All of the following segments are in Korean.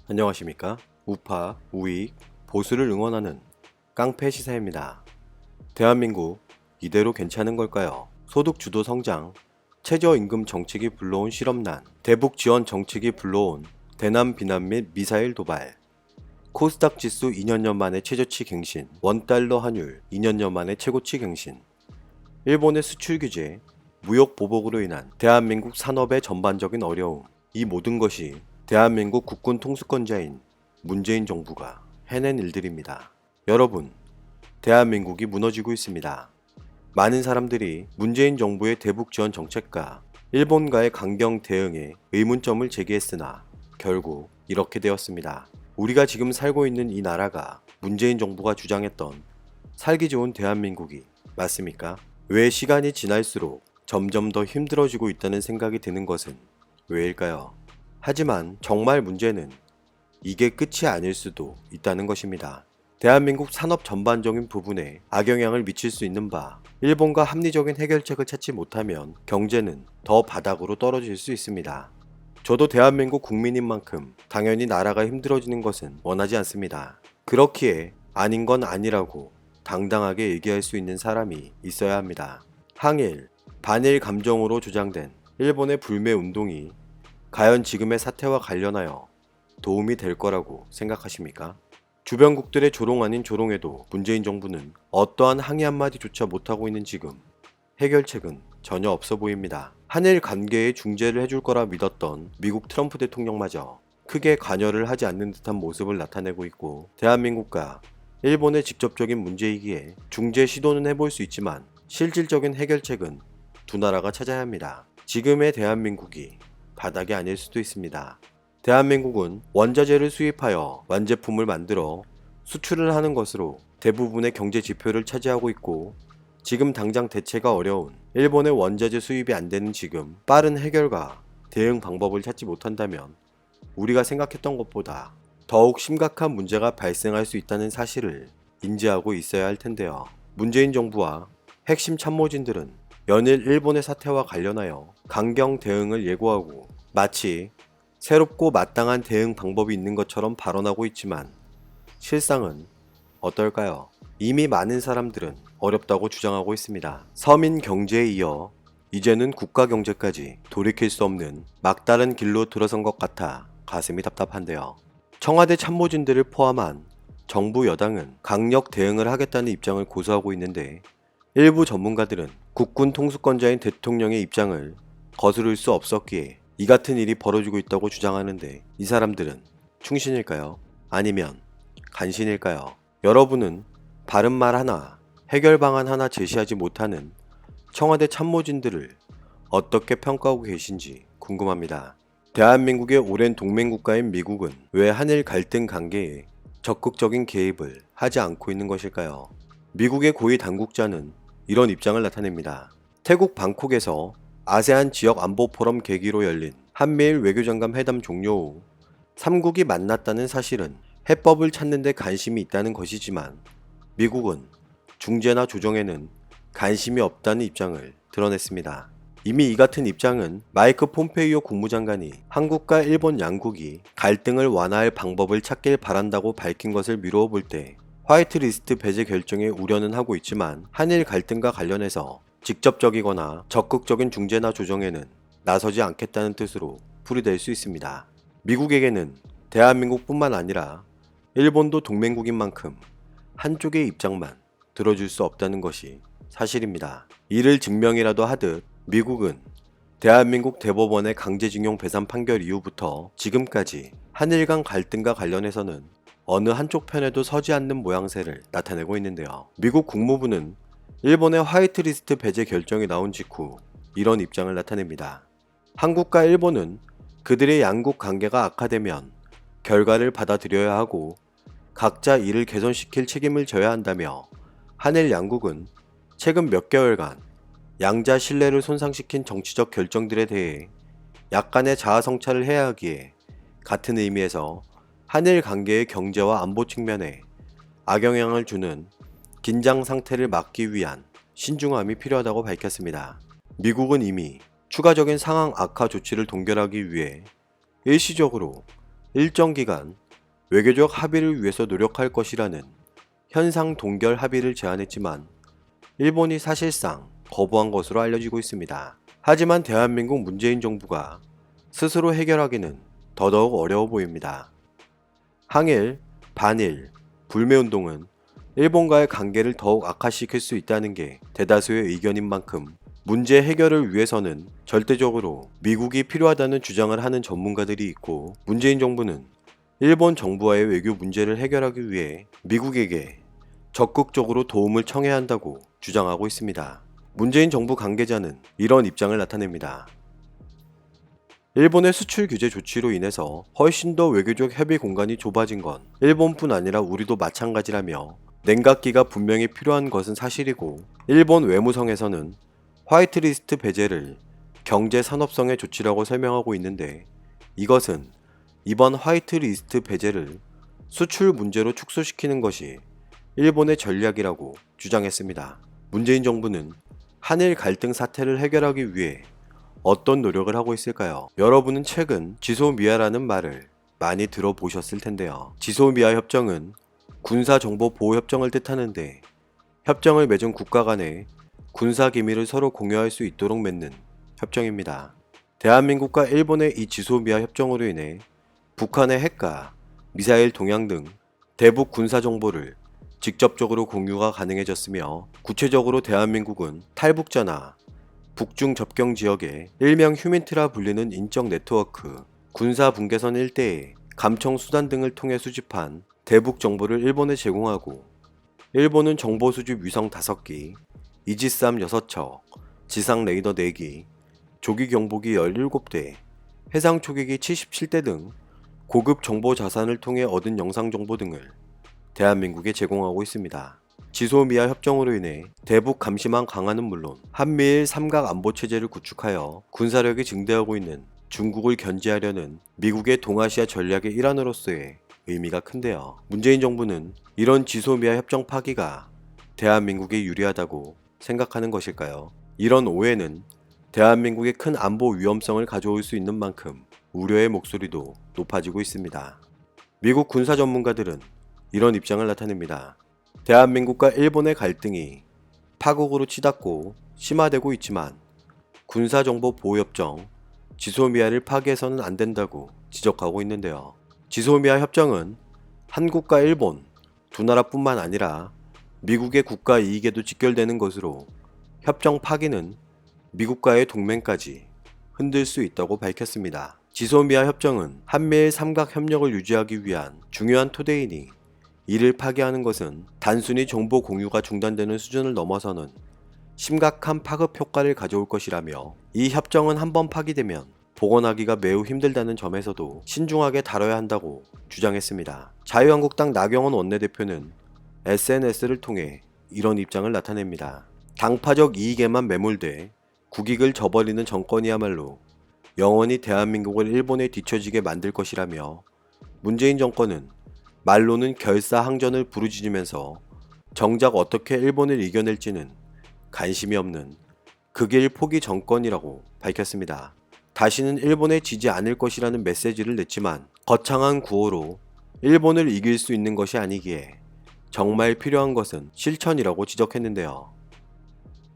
안녕하십니까? 우파, 우익, 보수를 응원하는 깡패 시사입니다. 대한민국 이대로 괜찮은 걸까요? 소득 주도 성장, 최저임금 정책이 불러온 실업난, 대북 지원 정책이 불러온 대남 비난 및 미사일 도발, 코스닥 지수 2년여 만에 최저치 갱신, 원달러 환율 2년여 만에 최고치 갱신, 일본의 수출 규제, 무역 보복으로 인한 대한민국 산업의 전반적인 어려움, 이 모든 것이 대한민국 국군 통수권자인 문재인 정부가 해낸 일들입니다. 여러분, 대한민국이 무너지고 있습니다. 많은 사람들이 문재인 정부의 대북 지원 정책과 일본과의 강경 대응에 의문점을 제기했으나 결국 이렇게 되었습니다. 우리가 지금 살고 있는 이 나라가 문재인 정부가 주장했던 살기 좋은 대한민국이 맞습니까? 왜 시간이 지날수록 점점 더 힘들어지고 있다는 생각이 드는 것은 왜일까요? 하지만 정말 문제는 이게 끝이 아닐 수도 있다는 것입니다. 대한민국 산업 전반적인 부분에 악영향을 미칠 수 있는 바, 일본과 합리적인 해결책을 찾지 못하면 경제는 더 바닥으로 떨어질 수 있습니다. 저도 대한민국 국민인 만큼 당연히 나라가 힘들어지는 것은 원하지 않습니다. 그렇기에 아닌 건 아니라고 당당하게 얘기할 수 있는 사람이 있어야 합니다. 항일, 반일 감정으로 조장된 일본의 불매 운동이 과연 지금의 사태와 관련하여 도움이 될 거라고 생각하십니까? 주변국들의 조롱 아닌 조롱에도 문재인 정부는 어떠한 항의 한마디조차 못하고 있는 지금 해결책은 전혀 없어 보입니다. 한일 관계에 중재를 해줄 거라 믿었던 미국 트럼프 대통령마저 크게 관여를 하지 않는 듯한 모습을 나타내고 있고, 대한민국과 일본의 직접적인 문제이기에 중재 시도는 해볼 수 있지만 실질적인 해결책은 두 나라가 찾아야 합니다. 지금의 대한민국이 바닥이 아닐 수도 있습니다. 대한민국은 원자재를 수입하여 완제품을 만들어 수출을 하는 것으로 대부분의 경제 지표를 차지하고 있고, 지금 당장 대체가 어려운 일본의 원자재 수입이 안 되는 지금 빠른 해결과 대응 방법을 찾지 못한다면 우리가 생각했던 것보다 더욱 심각한 문제가 발생할 수 있다는 사실을 인지하고 있어야 할 텐데요. 문재인 정부와 핵심 참모진들은 연일 일본의 사태와 관련하여 강경 대응을 예고하고 마치 새롭고 마땅한 대응 방법이 있는 것처럼 발언하고 있지만 실상은 어떨까요? 이미 많은 사람들은 어렵다고 주장하고 있습니다. 서민 경제에 이어 이제는 국가 경제까지 돌이킬 수 없는 막다른 길로 들어선 것 같아 가슴이 답답한데요. 청와대 참모진들을 포함한 정부 여당은 강력 대응을 하겠다는 입장을 고수하고 있는데, 일부 전문가들은 국군 통수권자인 대통령의 입장을 거스를 수 없었기에 이 같은 일이 벌어지고 있다고 주장하는데, 이 사람들은 충신일까요? 아니면 간신일까요? 여러분은 바른 말 하나, 해결 방안 하나 제시하지 못하는 청와대 참모진들을 어떻게 평가하고 계신지 궁금합니다. 대한민국의 오랜 동맹국가인 미국은 왜 한일 갈등 관계에 적극적인 개입을 하지 않고 있는 것일까요? 미국의 고위 당국자는 이런 입장을 나타냅니다. 태국 방콕에서 아세안 지역 안보 포럼 계기로 열린 한미일 외교장관 회담 종료 후 3국이 만났다는 사실은 해법을 찾는 데 관심이 있다는 것이지만, 미국은 중재나 조정에는 관심이 없다는 입장을 드러냈습니다. 이미 이 같은 입장은 마이크 폼페이오 국무장관이 한국과 일본 양국이 갈등을 완화할 방법을 찾길 바란다고 밝힌 것을 미루어 볼 때 화이트리스트 배제 결정에 우려는 하고 있지만, 한일 갈등과 관련해서 직접적이거나 적극적인 중재나 조정에는 나서지 않겠다는 뜻으로 풀이될 수 있습니다. 미국에게는 대한민국뿐만 아니라 일본도 동맹국인 만큼 한쪽의 입장만 들어줄 수 없다는 것이 사실입니다. 이를 증명이라도 하듯 미국은 대한민국 대법원의 강제징용 배상 판결 이후부터 지금까지 한일 간 갈등과 관련해서는 어느 한쪽 편에도 서지 않는 모양새를 나타내고 있는데요. 미국 국무부는 일본의 화이트리스트 배제 결정이 나온 직후 이런 입장을 나타냅니다. 한국과 일본은 그들의 양국 관계가 악화되면 결과를 받아들여야 하고 각자 이를 개선시킬 책임을 져야 한다며, 한일 양국은 최근 몇 개월간 양자 신뢰를 손상시킨 정치적 결정들에 대해 약간의 자아 성찰을 해야 하기에 같은 의미에서 한일 관계의 경제와 안보 측면에 악영향을 주는 긴장 상태를 막기 위한 신중함이 필요하다고 밝혔습니다. 미국은 이미 추가적인 상황 악화 조치를 동결하기 위해 일시적으로 일정 기간 외교적 합의를 위해서 노력할 것이라는 현상 동결 합의를 제안했지만 일본이 사실상 거부한 것으로 알려지고 있습니다. 하지만 대한민국 문재인 정부가 스스로 해결하기는 더더욱 어려워 보입니다. 항일, 반일, 불매운동은 일본과의 관계를 더욱 악화시킬 수 있다는 게 대다수의 의견인 만큼 문제 해결을 위해서는 절대적으로 미국이 필요하다는 주장을 하는 전문가들이 있고, 문재인 정부는 일본 정부와의 외교 문제를 해결하기 위해 미국에게 적극적으로 도움을 청해야 한다고 주장하고 있습니다. 문재인 정부 관계자는 이런 입장을 나타냅니다. 일본의 수출 규제 조치로 인해서 훨씬 더 외교적 협의 공간이 좁아진 건 일본뿐 아니라 우리도 마찬가지라며, 냉각기가 분명히 필요한 것은 사실이고, 일본 외무성에서는 화이트리스트 배제를 경제 산업성의 조치라고 설명하고 있는데, 이것은 이번 화이트리스트 배제를 수출 문제로 축소시키는 것이 일본의 전략이라고 주장했습니다. 문재인 정부는 한일 갈등 사태를 해결하기 위해 어떤 노력을 하고 있을까요? 여러분은 최근 지소미아라는 말을 많이 들어보셨을 텐데요. 지소미아 협정은 군사정보보호협정을 뜻하는데, 협정을 맺은 국가 간에 군사기밀을 서로 공유할 수 있도록 맺는 협정입니다. 대한민국과 일본의 이 지소미아 협정으로 인해 북한의 핵과 미사일 동향 등 대북 군사정보를 직접적으로 공유가 가능해졌으며, 구체적으로 대한민국은 탈북자나 북중 접경 지역에 일명 휴민트라 불리는 인적 네트워크, 군사 분계선 일대에 감청 수단 등을 통해 수집한 대북 정보를 일본에 제공하고, 일본은 정보 수집 위성 5기, 이지스함 6척, 지상 레이더 4기, 조기 경보기 17대, 해상 초계기 77대 등 고급 정보 자산을 통해 얻은 영상 정보 등을 대한민국에 제공하고 있습니다. 지소미아 협정으로 인해 대북 감시망 강화는 물론 한미일 삼각 안보 체제를 구축하여 군사력이 증대하고 있는 중국을 견제하려는 미국의 동아시아 전략의 일환으로서의 의미가 큰데요. 문재인 정부는 이런 지소미아 협정 파기가 대한민국에 유리하다고 생각하는 것일까요? 이런 오해는 대한민국의 큰 안보 위험성을 가져올 수 있는 만큼 우려의 목소리도 높아지고 있습니다. 미국 군사 전문가들은 이런 입장을 나타냅니다. 대한민국과 일본의 갈등이 파국으로 치닫고 심화되고 있지만 군사정보보호협정 지소미아를 파기해서는 안 된다고 지적하고 있는데요. 지소미아 협정은 한국과 일본 두 나라뿐만 아니라 미국의 국가 이익에도 직결되는 것으로, 협정 파기는 미국과의 동맹까지 흔들 수 있다고 밝혔습니다. 지소미아 협정은 한미일 삼각 협력을 유지하기 위한 중요한 토대이니, 이를 파기하는 것은 단순히 정보 공유가 중단되는 수준을 넘어서는 심각한 파급 효과를 가져올 것이라며, 이 협정은 한번 파기되면 복원하기가 매우 힘들다는 점에서도 신중하게 다뤄야 한다고 주장했습니다. 자유한국당 나경원 원내대표는 SNS를 통해 이런 입장을 나타냅니다. 당파적 이익에만 매몰돼 국익을 저버리는 정권이야말로 영원히 대한민국을 일본에 뒤처지게 만들 것이라며, 문재인 정권은 말로는 결사항전을 부르짖으면서 정작 어떻게 일본을 이겨낼지는 관심이 없는 극일 포기 정권이라고 밝혔습니다. 다시는 일본에 지지 않을 것이라는 메시지를 냈지만, 거창한 구호로 일본을 이길 수 있는 것이 아니기에 정말 필요한 것은 실천이라고 지적했는데요.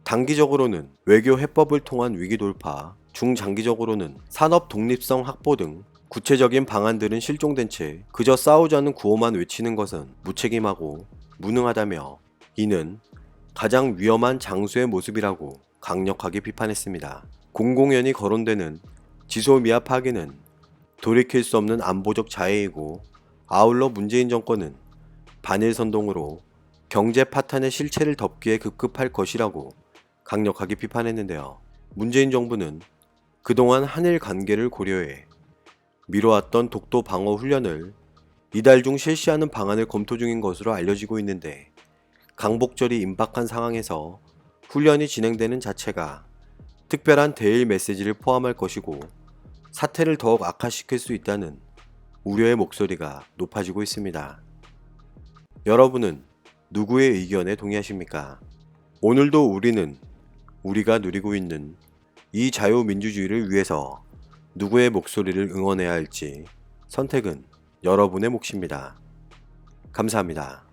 단기적으로는 외교 해법을 통한 위기 돌파, 중장기적으로는 산업 독립성 확보 등 구체적인 방안들은 실종된 채 그저 싸우자는 구호만 외치는 것은 무책임하고 무능하다며, 이는 가장 위험한 장수의 모습이라고 강력하게 비판했습니다. 공공연히 거론되는 지소미아 파기는 돌이킬 수 없는 안보적 자해이고, 아울러 문재인 정권은 반일 선동으로 경제 파탄의 실체를 덮기에 급급할 것이라고 강력하게 비판했는데요. 문재인 정부는 그동안 한일 관계를 고려해 미뤄왔던 독도 방어 훈련을 이달 중 실시하는 방안을 검토 중인 것으로 알려지고 있는데, 강복절이 임박한 상황에서 훈련이 진행되는 자체가 특별한 대일 메시지를 포함할 것이고, 사태를 더욱 악화시킬 수 있다는 우려의 목소리가 높아지고 있습니다. 여러분은 누구의 의견에 동의하십니까? 오늘도 우리는 우리가 누리고 있는 이 자유민주주의를 위해서 누구의 목소리를 응원해야 할지 선택은 여러분의 몫입니다. 감사합니다.